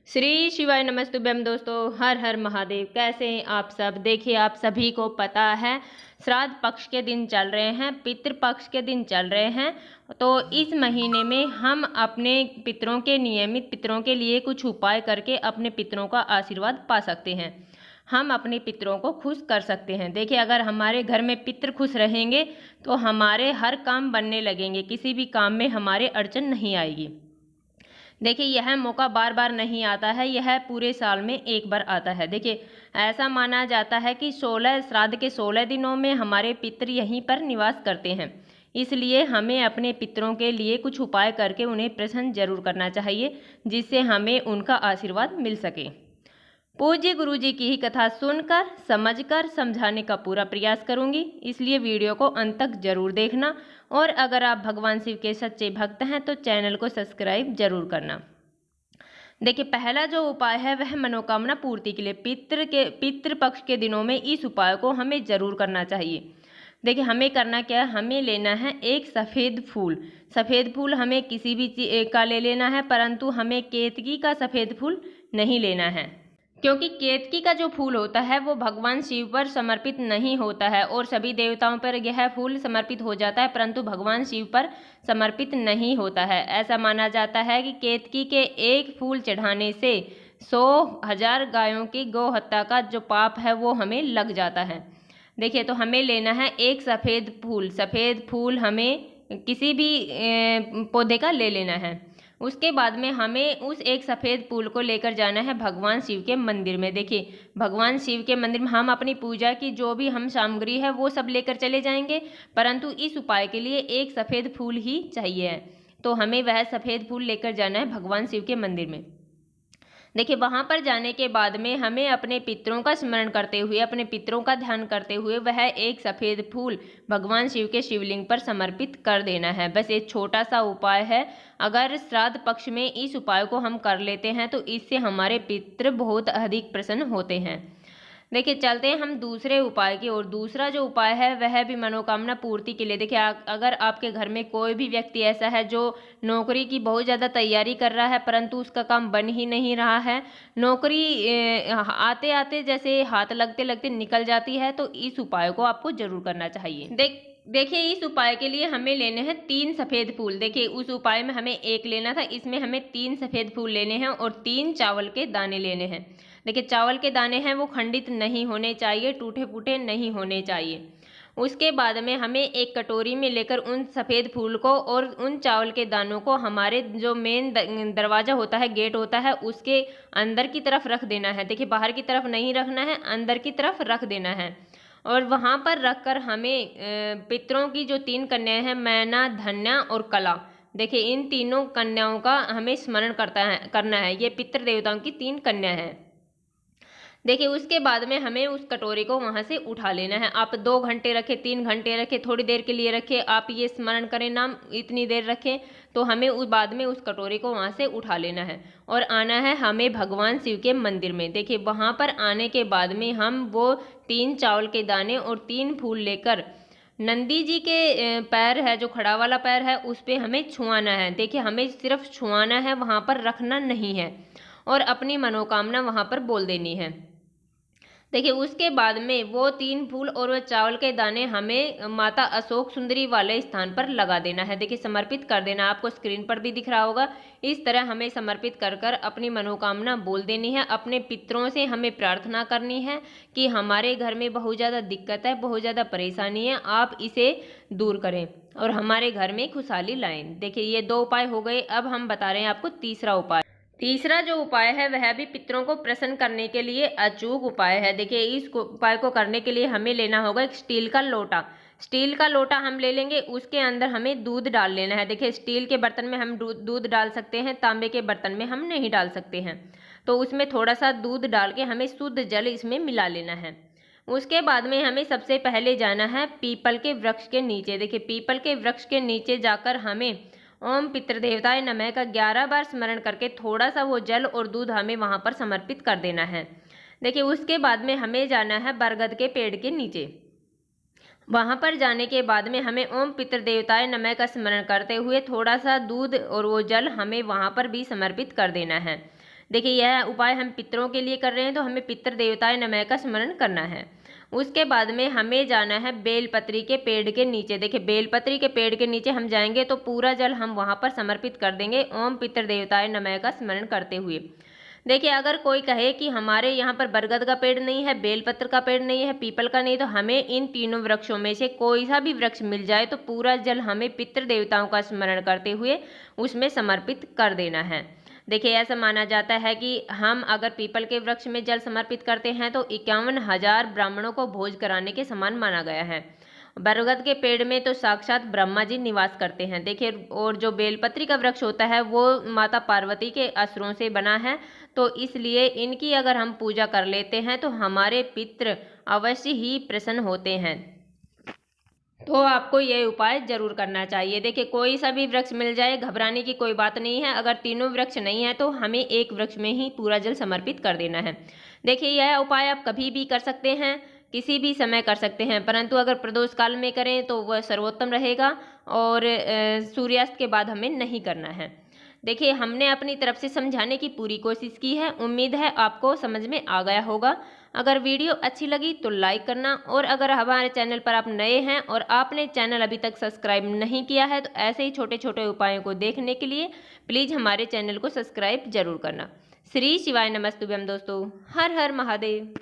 श्री शिवाय नमस्तुभ्यम। दोस्तों, हर हर महादेव। कैसे हैं आप सब? देखिए, आप सभी को पता है श्राद्ध पक्ष के दिन चल रहे हैं, पितृ पक्ष के दिन चल रहे हैं। तो इस महीने में हम अपने पितरों के नियमित पितरों के लिए कुछ उपाय करके अपने पितरों का आशीर्वाद पा सकते हैं। हम अपने पितरों को खुश कर सकते हैं। देखिए, अगर हमारे घर में पितृ खुश रहेंगे तो हमारे हर काम बनने लगेंगे, किसी भी काम में हमारे अड़चन नहीं आएगी। देखिए, यह मौका बार बार नहीं आता है, यह पूरे साल में एक बार आता है। देखिए, ऐसा माना जाता है कि 16 श्राद्ध के 16 दिनों में हमारे पितृ यहीं पर निवास करते हैं। इसलिए हमें अपने पितरों के लिए कुछ उपाय करके उन्हें प्रसन्न जरूर करना चाहिए, जिससे हमें उनका आशीर्वाद मिल सके। पूज्य गुरु जी की ही कथा सुनकर समझकर समझाने का पूरा प्रयास करूंगी, इसलिए वीडियो को अंत तक जरूर देखना। और अगर आप भगवान शिव के सच्चे भक्त हैं तो चैनल को सब्सक्राइब जरूर करना। देखिए, पहला जो उपाय है वह मनोकामना पूर्ति के लिए पितृ पक्ष के दिनों में इस उपाय को हमें जरूर करना चाहिए। देखिए, हमें करना क्या है, हमें लेना है एक सफ़ेद फूल। सफ़ेद फूल हमें किसी भी चीज का ले लेना है, परंतु हमें केतकी का सफ़ेद फूल नहीं लेना है, क्योंकि केतकी का जो फूल होता है वो भगवान शिव पर समर्पित नहीं होता है। और सभी देवताओं पर यह फूल समर्पित हो जाता है, परंतु भगवान शिव पर समर्पित नहीं होता है। ऐसा माना जाता है कि केतकी के एक फूल चढ़ाने से 100,000 गायों की गौ हत्या का जो पाप है वो हमें लग जाता है। देखिए, तो हमें लेना है एक सफ़ेद फूल। सफ़ेद फूल हमें किसी भी पौधे का ले लेना है। उसके बाद में हमें उस एक सफ़ेद फूल को लेकर जाना है भगवान शिव के मंदिर में। देखिए, भगवान शिव के मंदिर में हम अपनी पूजा की जो भी हम सामग्री है वो सब लेकर चले जाएंगे, परंतु इस उपाय के लिए एक सफ़ेद फूल ही चाहिए। तो हमें वह सफ़ेद फूल लेकर जाना है भगवान शिव के मंदिर में। देखिए, वहाँ पर जाने के बाद में हमें अपने पितरों का स्मरण करते हुए, अपने पितरों का ध्यान करते हुए वह एक सफ़ेद फूल भगवान शिव के शिवलिंग पर समर्पित कर देना है। बस एक छोटा सा उपाय है। अगर श्राद्ध पक्ष में इस उपाय को हम कर लेते हैं तो इससे हमारे पितृ बहुत अधिक प्रसन्न होते हैं। देखिए, चलते हैं हम दूसरे उपाय की ओर। दूसरा जो उपाय है वह भी मनोकामना पूर्ति के लिए। देखिए, अगर आपके घर में कोई भी व्यक्ति ऐसा है जो नौकरी की बहुत ज़्यादा तैयारी कर रहा है, परंतु उसका काम बन ही नहीं रहा है, नौकरी आते आते जैसे हाथ लगते लगते निकल जाती है, तो इस उपाय को आपको जरूर करना चाहिए। देखिए, इस उपाय के लिए हमें लेने हैं 3 सफ़ेद फूल। देखिए, उस उपाय में हमें एक लेना था, इसमें हमें 3 सफ़ेद फूल लेने हैं और 3 चावल के दाने लेने हैं। देखिए, चावल के दाने हैं वो खंडित नहीं होने चाहिए, टूटे फूटे नहीं होने चाहिए। उसके बाद में हमें एक कटोरी में लेकर उन सफ़ेद फूल को और उन चावल के दानों को हमारे जो मेन दरवाज़ा होता है, गेट होता है, उसके अंदर की तरफ रख देना है। देखिए, बाहर की तरफ नहीं रखना है, अंदर की तरफ रख देना है। और वहाँ पर रखकर हमें पितरों की जो 3 कन्याएं हैं, मैना, धन्या और कला, देखिए इन तीनों कन्याओं का हमें स्मरण करना है। ये पितृ देवताओं की 3 कन्या हैं। देखिए, उसके बाद में हमें उस कटोरे को वहाँ से उठा लेना है। आप 2 घंटे रखें, 3 घंटे रखें, थोड़ी देर के लिए रखें, आप ये स्मरण करें नाम, इतनी देर रखें, तो हमें उस बाद में उस कटोरे को वहाँ से उठा लेना है और आना है हमें भगवान शिव के मंदिर में। देखिए, वहाँ पर आने के बाद में हम वो 3 चावल के दाने और 3 फूल लेकर नंदी जी के पैर है, जो खड़ा वाला पैर है, उस पर हमें छुआना है। देखिए, हमें सिर्फ छुआना है, वहाँ पर रखना नहीं है, और अपनी मनोकामना वहाँ पर बोल देनी है। देखिए, उसके बाद में वो 3 फूल और वो चावल के दाने हमें माता अशोक सुंदरी वाले स्थान पर लगा देना है। देखिए, समर्पित कर देना, आपको स्क्रीन पर भी दिख रहा होगा। इस तरह हमें समर्पित कर कर अपनी मनोकामना बोल देनी है। अपने पितरों से हमें प्रार्थना करनी है कि हमारे घर में बहुत ज़्यादा दिक्कत है, बहुत ज़्यादा परेशानी है, आप इसे दूर करें और हमारे घर में खुशहाली लाएं। देखिए, ये 2 उपाय हो गए। अब हम बता रहे हैं आपको तीसरा उपाय। तीसरा जो उपाय है वह भी पितरों को प्रसन्न करने के लिए अचूक उपाय है। देखिए, इस उपाय को करने के लिए हमें लेना होगा एक स्टील का लोटा। स्टील का लोटा हम ले लेंगे, उसके अंदर हमें दूध डाल लेना है। देखिए, स्टील के बर्तन में हम दूध डाल सकते हैं, तांबे के बर्तन में हम नहीं डाल सकते हैं। तो उसमें थोड़ा सा दूध डाल के हमें शुद्ध जल इसमें मिला लेना है। उसके बाद में हमें सबसे पहले जाना है पीपल के वृक्ष के नीचे। देखिए, पीपल के वृक्ष के नीचे जाकर हमें ओम पितृदेवताय नमः का 11 बार स्मरण करके थोड़ा सा वो जल और दूध हमें वहाँ पर समर्पित कर देना है। देखिए, उसके बाद में हमें जाना है बरगद के पेड़ के नीचे। वहाँ पर जाने के बाद में हमें ओम पितृदेवताय नमः का स्मरण करते हुए थोड़ा सा दूध और वो जल हमें वहाँ पर भी समर्पित कर देना है। देखिए यह उपाय हम पितरों के लिए कर रहे हैं, तो हमें पितृ देवताय नमः का स्मरण करना है। उसके बाद में हमें जाना है बेलपत्री के पेड़ के नीचे। देखिए बेलपत्री के पेड़ के नीचे हम जाएंगे तो पूरा जल हम वहां पर समर्पित कर देंगे ओम पितृ देवताय नमः का स्मरण करते हुए। देखिए अगर कोई कहे कि हमारे यहाँ पर बरगद का पेड़ नहीं है, बेलपत्र का पेड़ नहीं है, पीपल का नहीं, तो हमें इन तीनों वृक्षों में से कोई सा भी वृक्ष मिल जाए तो पूरा जल हमें पितृ देवताओं का स्मरण करते हुए उसमें समर्पित कर देना है। देखिए ऐसा माना जाता है कि हम अगर पीपल के वृक्ष में जल समर्पित करते हैं तो 51,000 ब्राह्मणों को भोज कराने के समान माना गया है। बरगद के पेड़ में तो साक्षात ब्रह्मा जी निवास करते हैं। देखिए और जो बेलपत्री का वृक्ष होता है वो माता पार्वती के असुरों से बना है, तो इसलिए इनकी अगर हम पूजा कर लेते हैं तो हमारे पितृ अवश्य ही प्रसन्न होते हैं। तो आपको ये उपाय जरूर करना चाहिए। देखिए कोई सा भी वृक्ष मिल जाए, घबराने की कोई बात नहीं है। अगर तीनों वृक्ष नहीं है तो हमें एक वृक्ष में ही पूरा जल समर्पित कर देना है। देखिए यह उपाय आप कभी भी कर सकते हैं, किसी भी समय कर सकते हैं, परंतु अगर प्रदोष काल में करें तो वह सर्वोत्तम रहेगा और सूर्यास्त के बाद हमें नहीं करना है। देखिए हमने अपनी तरफ से समझाने की पूरी कोशिश की है, उम्मीद है आपको समझ में आ गया होगा। अगर वीडियो अच्छी लगी तो लाइक करना, और अगर हमारे चैनल पर आप नए हैं और आपने चैनल अभी तक सब्सक्राइब नहीं किया है तो ऐसे ही छोटे छोटे उपायों को देखने के लिए प्लीज़ हमारे चैनल को सब्सक्राइब जरूर करना। श्री शिवाय नमस्तुभ्यम दोस्तों, हर हर महादेव।